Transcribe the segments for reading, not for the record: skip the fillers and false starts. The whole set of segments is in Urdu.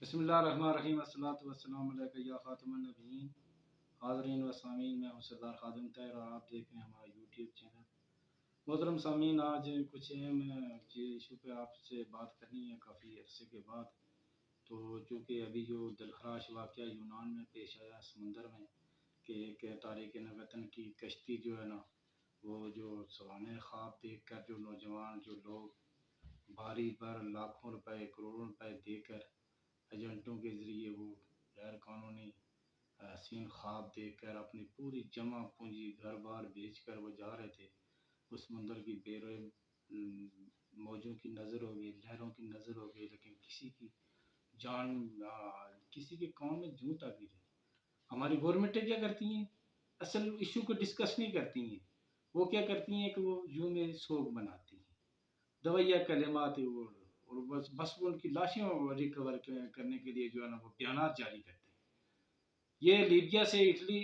بسم اللہ الرحمن الرحیم الصلاۃ والسلام علیک یا خاتم النبیین. حاضرین و سامعین، میں ہوں سردار خادم طاہر اور آپ دیکھ رہے ہیں ہمارا یوٹیوب چینل. محترم سامعین، آج کچھ اہم ایشو پہ آپ سے بات کرنی ہے کافی عرصے کے بعد. تو چونکہ ابھی جو دلخراش واقعہ یونان میں پیش آیا سمندر میں کہ ایک تارکین وطن کی کشتی جو ہے نا، وہ جو سوانح خواب دیکھ کر جو نوجوان جو لوگ بھاری بھر لاکھوں روپے کروڑوں روپے دے کر ایجنٹوں کے ذریعے وہ غیر قانونی حسین خواب دیکھ کر اپنی پوری جمع پونجی گھر بار بیچ کر وہ جا رہے تھے. اس سمندر کی بیروئے موجوں کی نظر ہو گئی، لہروں کی نظر ہو گئی، لیکن کسی کی جان کسی کے کان میں جوں تک نہیں رہی. ہماری گورنمنٹیں کیا کرتی ہیں؟ اصل ایشو کو ڈسکس نہیں کرتی ہیں. وہ کیا کرتی ہیں کہ وہ یوں میں سوگ بناتی ہیں، دویہ کلمات اور بس وہ ان کی لاشیں ریکور کرنے کے لیے جو ہے نا وہ بیانات جاری کرتے ہیں. یہ لیبیا سے اٹلی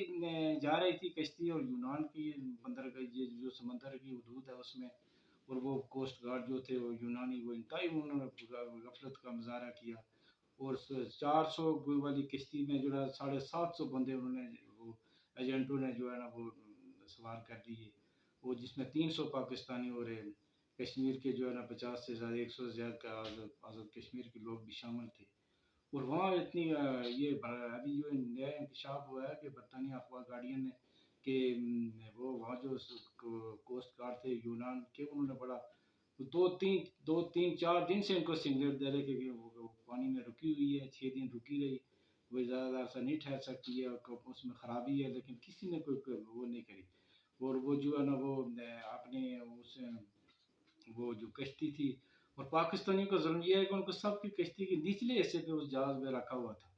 جا رہی تھی کشتی، اور یونان کی بندر یہ جو سمندر کی حدود ہے اس میں، اور وہ کوسٹ گارڈ جو تھے وہ یونانی، وہ انتہائی انہوں نے غفلت کا مظاہرہ کیا. اور 400 والی کشتی میں جو ہے 750 بندے انہوں نے وہ ایجنٹوں نے جو ہے نا وہ سوار کر دیے، وہ جس میں 300 پاکستانی اور کشمیر کے جو ہے نا 50 سے زیادہ 100 سے زیادہ کا آزاد کشمیر کے لوگ بھی شامل تھے. اور وہاں اتنی یہ ابھی جو نیا انکشاف ہوا ہے کہ برطانیہ اخبار گارڈین نے کہ وہ وہاں جو کوسٹ گارڈ تھے یونان کے، انہوں نے بڑا 2-3-4 دن سے ان کو سگنل دے رہے کہ وہ پانی میں رکی ہوئی ہے، 6 دن رکی رہی، وہ زیادہ عرصہ نہیں ٹھہر سکتی ہے، اس میں خرابی ہے، لیکن کسی نے کوئی وہ نہیں کری. اور وہ جو ہے نا وہ اپنے اس وہ جو کشتی تھی، اور پاکستانی کو ظلم یہ ہے کہ ان کو سب کی کشتی کے نچلے حصے پہ اس جہاز میں رکھا ہوا تھا،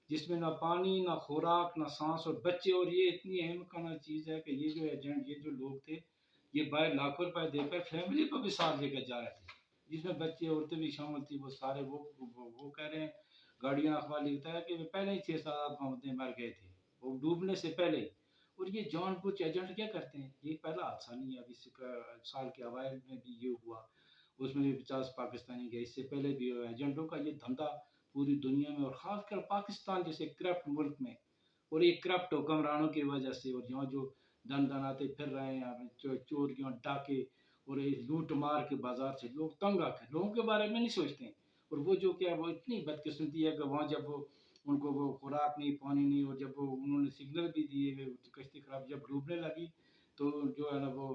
جس میں نہ پانی، نہ خوراک، نہ سانس اور بچے. اور یہ اتنی اہم کانا چیز ہے کہ یہ جو ایجنٹ، یہ جو لوگ تھے، یہ باہر لاکھوں روپے دے کر فیملی کو بھی ساتھ لے کر جا رہے تھے، جس میں بچے عورتیں بھی شامل تھی. وہ سارے وہ کہہ رہے ہیں، گارڈین اخبار لکھتا ہے کہ پہلے ہی 6-7 بندے مر گئے تھے وہ ڈوبنے سے پہلے. اور یہ جان بوجھ ایجنٹ کیا کرتے ہیں؟ یہ پہلا حادثہ نہیں ہے، ابھی سال کے اوائل میں بھی یہ ہوا، اس میں بھی 50 پاکستانی گئے، اس سے پہلے بھی ایجنٹوں کا یہ دھندا پوری دنیا میں اور خاص کر پاکستان جیسے کرپٹ ملک میں، اور یہ کرپٹ حکمرانوں کی وجہ سے، اور یہاں جو دن دناتے پھر رہے ہیں، چوریاں ڈاکے اور لوٹ مار کے بازار سے لوگ تنگ آ کر لوگوں کے بارے میں نہیں سوچتے ہیں. اور وہ جو کیا وہ اتنی بدقسمتی ہے کہ وہاں جب وہ ان کو وہ خوراک نہیں، پانی نہیں، اور جب وہ انہوں نے سگنل بھی دیے، کشتی خراب جب ڈوبنے لگی تو جو ہے نا وہ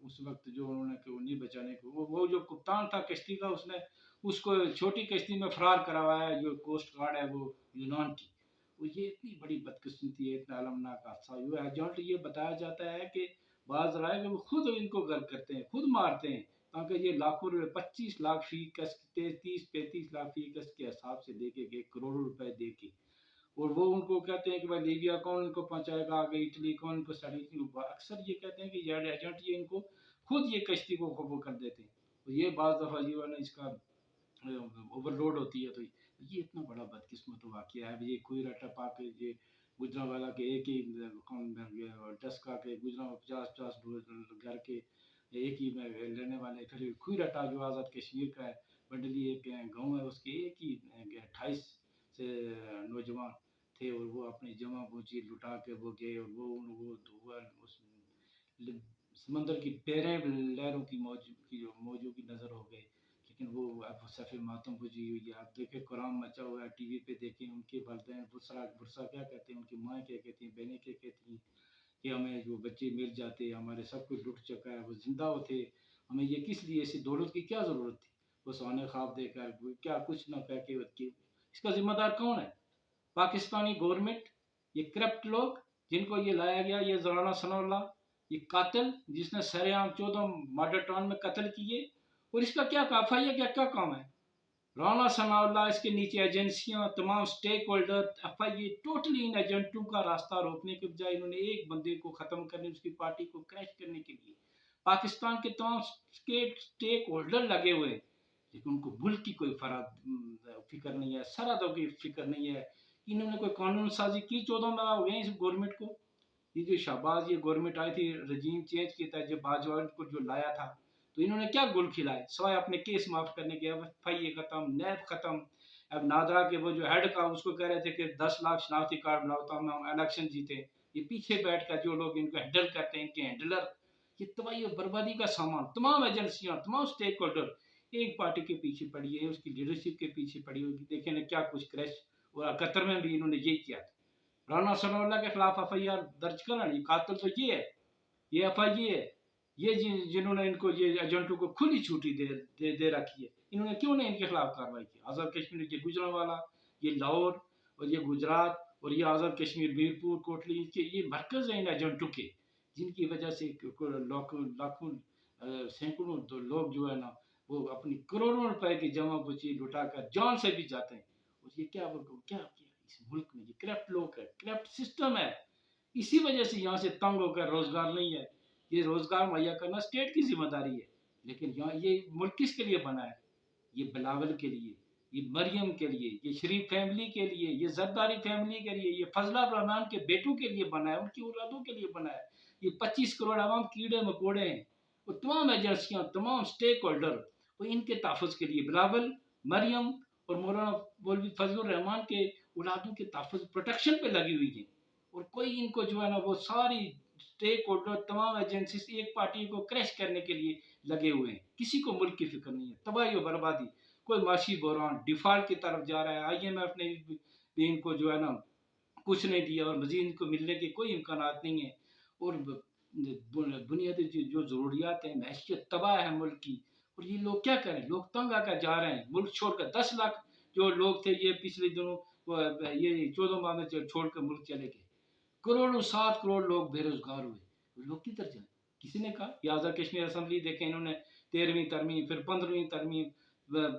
اس وقت جو انہوں نے کہ نہیں بچانے کو، وہ جو کپتان تھا کشتی کا، اس نے اس کو چھوٹی کشتی میں فرار کروایا ہے، جو کوسٹ گارڈ ہے وہ یونان کی. یہ اتنی بڑی بدقسمتی ہے، اتنا المناک حادثہ ہوا. ایجنٹ یہ بتایا جاتا ہے کہ بعض رائے کہ وہ خود ان کو غرق کرتے ہیں، خود مارتے ہیں، تاکہ یہ لاکھوں روپے 25 لاکھ فی کس 30-35 لاکھ فی کس کے حساب سے دے کے کروڑوں روپے دے کے. اور وہ ان کو کہتے ہیں کہ بھائی لیبیا کون ان کو پہنچائے گا، آگے اٹلی کون ان کو اکثر یہ کہتے ہیں کہ یہ ایجنٹ یہ ان کو خود یہ کشتی کو قبول کر دیتے ہیں. اور یہ بعض دفعہ جو ہے نا اس کا اوور لوڈ ہوتی ہے. تو یہ اتنا بڑا بدقسمت واقعہ ہے. یہ کوئی رٹا پا کے یہ گجرا والا کے ایک ہی ڈسکا کے گجرا 50-50 گھر کے ایک ہی میں رہنے والے، پھر کوئی رٹا جو آزاد کشمیر کا ہے، بنڈلی ایک گاؤں ہے، اس کے ایک ہی 28 سے نوجوان تھے، اور وہ اپنی جمع پونجی لٹا کے وہ گئے، اور وہ اس سمندر کی پیریں لہروں کی موجوں کی نظر ہو گئے. لیکن وہ اب صفِ ماتم بجھی ہوئی ہے. آپ دیکھیں قرآن مچا ہوا ہے، ٹی وی پہ دیکھیں ان کے والدین برسا کیا کہتے ہیں، ان کی مائیں کیا کہتی ہیں، بہنیں کیا کہتی ہیں کہ ہمیں جو بچے مل جاتے، ہمارے سب کچھ لٹ چکا ہے، وہ زندہ ہوتے، ہمیں یہ کس لیے ایسی دولت کی کیا ضرورت تھی. وہ سونے خواب دے کر کیا کچھ نہ کہہ کے اس کا ذمہ دار کون ہے؟ پاکستانی گورنمنٹ، یہ کرپٹ لوگ جن کو یہ لایا گیا، یہ رانا ثناء اللہ، یہ قاتل جس نے سر عام 14 مارڈر ٹاؤن میں قتل کیے. اور اس کا کیا FIA کا کیا کام ہے؟ رانا ثناء اللہ، اس کے نیچے ایجنسیاں، تمام سٹیک ہولڈر، FIA ٹوٹلی ان ایجنٹوں کا راستہ روکنے کے بجائے انہوں نے ایک بندے کو ختم کرنے، اس کی پارٹی کو کریش کرنے کے لیے پاکستان کے تمام سٹیک ہولڈر لگے ہوئے ہیں. لیکن ان کو ملک کی کوئی فکر نہیں ہے، سرحدوں کی فکر نہیں ہے. انہوں نے کوئی قانون سازی کی 14 ماہ ہو گئے اس گورنمنٹ کو. یہ جو شہباز یہ گورنمنٹ آئی تھی، رجیم چینج کیا تھا، جب باجوہ کو جو لایا تھا تو انہوں نے کیا گل کھلائے سوائے اپنے کیس معاف کرنے کے؟ اب FIA ختم، نیب ختم. اب نادرا کے وہ جو ہیڈ کا اس کو کہہ رہے تھے کہ 10 لاکھ شناختی کارڈ بناؤ تو ہم الیکشن جیتے. یہ پیچھے بیٹھ کر جو لوگ ان کو ہینڈل کرتے ہیں، ان کے ہینڈلر، یہ تباہی اور بربادی کا سامان. تمام ایجنسیاں، تمام اسٹیک ہولڈر ایک پارٹی کے پیچھے پڑی ہے، اس کی لیڈرشپ کے پیچھے پڑی ہوگی. دیکھیں کیا کچھ کریش، اور 71 میں بھی انہوں نے یہی کیا تھا. رانا ثناء اللہ کے خلاف FIR درج کرنا، یہ قاتل تو یہ ہے، یہ FIA ہے، یہ جنہوں نے ان کو یہ ایجنٹوں کو کھلی چھٹی دے رکھی ہے. انہوں نے کیوں نہیں ان کے خلاف کارروائی کی؟ آزاد کشمیر کے گجرانوالہ، یہ لاہور اور یہ گجرات اور یہ آزاد کشمیر میرپور کوٹلی کے یہ مرکز ہیں ان ایجنٹوں کے، جن کی وجہ سے لاکھوں سینکڑوں لوگ جو ہے نا وہ اپنی کروڑوں روپے کی جمع بچی لٹا کر جان سے بھی جاتے ہیں. اور یہ کیا اس ملک میں یہ کرپٹ لوگ ہے، کرپٹ سسٹم ہے. اسی وجہ سے یہاں سے تنگ ہو کر روزگار نہیں ہے. یہ روزگار مہیا کرنا اسٹیٹ کی ذمہ داری ہے، لیکن یہاں یہ ملک کس کے لیے بنا ہے؟ یہ بلاول کے لیے، یہ مریم کے لیے، یہ شریف فیملی کے لیے، یہ زرداری فیملی کے لیے، یہ فضلہ الرحمان کے بیٹوں کے لیے بنا ہے، ان کی اولادوں کے لیے بنا ہے. یہ 25 کروڑ عوام کیڑے مکوڑے ہیں. وہ تمام ایجنسیاں، تمام سٹیک ہولڈر وہ ان کے تحفظ کے لیے بلاول، مریم اور مولانا مولوی فضل الرحمان کے اولادوں کے تحفظ پروٹیکشن پہ لگی ہوئی ہیں. اور کوئی ان کو جو ہے نا وہ ساری سٹیک ہولڈر تمام ایجنسیز ایک پارٹی کو کریش کرنے کے لیے لگے ہوئے ہیں. کسی کو ملک کی فکر نہیں ہے. تباہی و بربادی، کوئی معاشی بحران، ڈیفالٹ کی طرف جا رہا ہے. IMF نے بھی ان کو جو ہے نا کچھ نہیں دیا اور مزید ان کو ملنے کے کوئی امکانات نہیں ہیں. اور بنیادی جو ضروریات ہیں، معیشت تباہ ہے ملک کی. اور یہ لوگ کیا کریں؟ لوگ تنگ آ کر جا رہے ہیں ملک چھوڑ کر. 10 لاکھ جو لوگ تھے یہ پچھلے دنوں یہ 14 ماہ میں چھوڑ کر ملک چلے گئے. کروڑوں 7 کروڑ لوگ بے روزگار ہوئے. لوگ کدھر جائیں؟ کسی نے کہا یہ آزاد کشمیر اسمبلی دیکھیں، انہوں نے 13ویں ترمیم، پھر 15ویں ترمیم،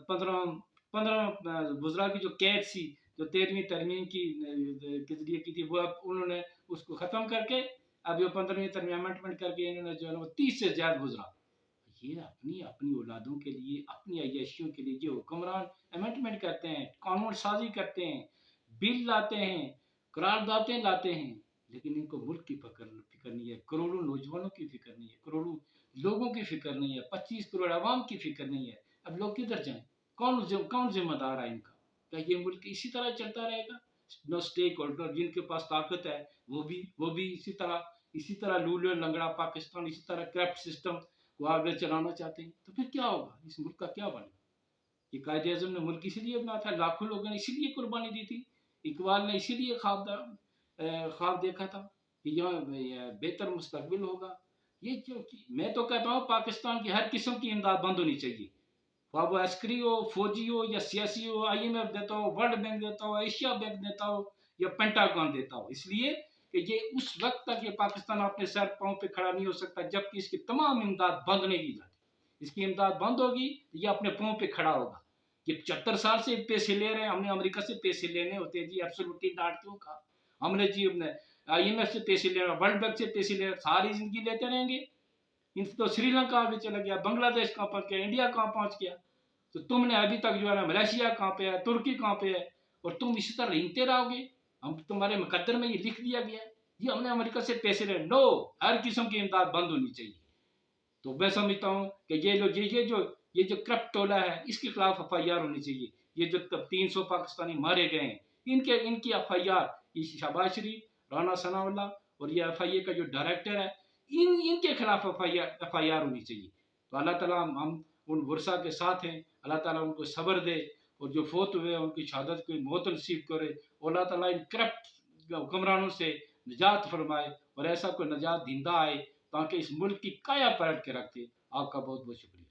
15 وزراء کی جو کیٹ سی جو 13ویں ترمیم کی کے ذریعے کی تھی، وہ اب انہوں نے اس کو ختم کر کے اب یہ 15ویں ترمیم امنڈمنٹ کر کے انہوں نے جو ہے 30 سے زیادہ وزراء یہ اپنی اولادوں کے لیے، اپنی عیاشیوں کے لیے جو حکمران امنڈمنٹ کرتے ہیں، قانون سازی کرتے ہیں، بل لاتے ہیں، قراردادیں لاتے ہیں، لیکن ان کو ملک کی فکر نہیں ہے. کروڑوں نوجوانوں کی فکر نہیں ہے، کروڑوں لوگوں کی فکر نہیں ہے، 25 کروڑ عوام کی فکر نہیں ہے. اب لوگ کدھر جائیں؟ کون ذمہ دار ہے ان کا؟ کیا یہ ملک اسی طرح چلتا رہے گا؟ نو اسٹیک ہولڈر جن کے پاس طاقت ہے وہ بھی اسی طرح لولو لنگڑا پاکستان، اسی طرح کرپٹ سسٹم کو آگے چلانا چاہتے ہیں. تو پھر کیا ہوگا؟ اس ملک کا کیا بنے؟ یہ قائد اعظم نے ملک اسی لیے بنا تھا، لاکھوں لوگوں نے اسی لیے قربانی دی تھی. اقبال نے اسی لیے خواب دیکھا تھا کہ یہاں بہتر مستقبل ہوگا. میں تو کہتا ہوں پاکستان کی ہر قسم کی امداد بند ہونی چاہیے، خواہ وہ عسکری ہو، فوجی ہو یا سیاسی ہو. IMF دیتا ہو، ورلڈ بینک دیتا ہو، ایشیا بینک دیتا ہو یا پینٹاگون دیتا ہو. اس لیے کہ یہ اس وقت تک یہ پاکستان اپنے سر پاؤں پہ کھڑا نہیں ہو سکتا جب کہ اس کی تمام امداد بند نہیں کی جاتی. اس کی امداد بند ہوگی تو یہ اپنے پاؤں پہ کھڑا ہوگا. یہ 75 سال سے پیسے لے رہے ہیں، ہم نے امریکہ سے پیسے لینے ہوتے ہیں جی، ایبسولوٹلی ڈانٹ کیوں کہا ہم نے جی؟ IMF سے پیسے لے رہے، ورلڈ بینک سے پیسے لے رہے، ساری زندگی لیتے رہیں گے. ان سے تو سری لنکا آگے چلا گیا، بنگلہ دیش کہاں پہنچ گیا، انڈیا کہاں پہنچ گیا. تو تم نے ابھی تک جو ہے نا ملیشیا کہاں پہ ہے، ترکی کہاں پہ ہے، اور تم اسی طرح رینگتے رہو گے. ہم تمہارے مقدر میں یہ لکھ دیا گیا ہے یہ ہم نے امریکہ سے پیسے لے. نو، ہر قسم کی امداد بند ہونی چاہیے. تو میں سمجھتا ہوں کہ یہ جو کرپٹ ٹولہ ہے اس کے خلاف FIR ہونی چاہیے. یہ جو 300 پاکستانی مارے گئے ہیں ان کی FIR، یہ شہباز شریف، رانا ثناء اللہ اور یہ FIA کا جو ڈائریکٹر ہے ان کے خلاف FIR ہونی چاہیے. تو اللہ تعالیٰ ہم ان ورثاء کے ساتھ ہیں. اللہ تعالیٰ ان کو صبر دے اور جو فوت ہوئے ان کی شہادت کو موت نصیب کرے. اور اللہ تعالیٰ ان کرپٹ حکمرانوں سے نجات فرمائے اور ایسا کوئی نجات دہندہ آئے تاکہ اس ملک کی کایا پلٹ کے رکھتے. آپ کا بہت بہت شکریہ.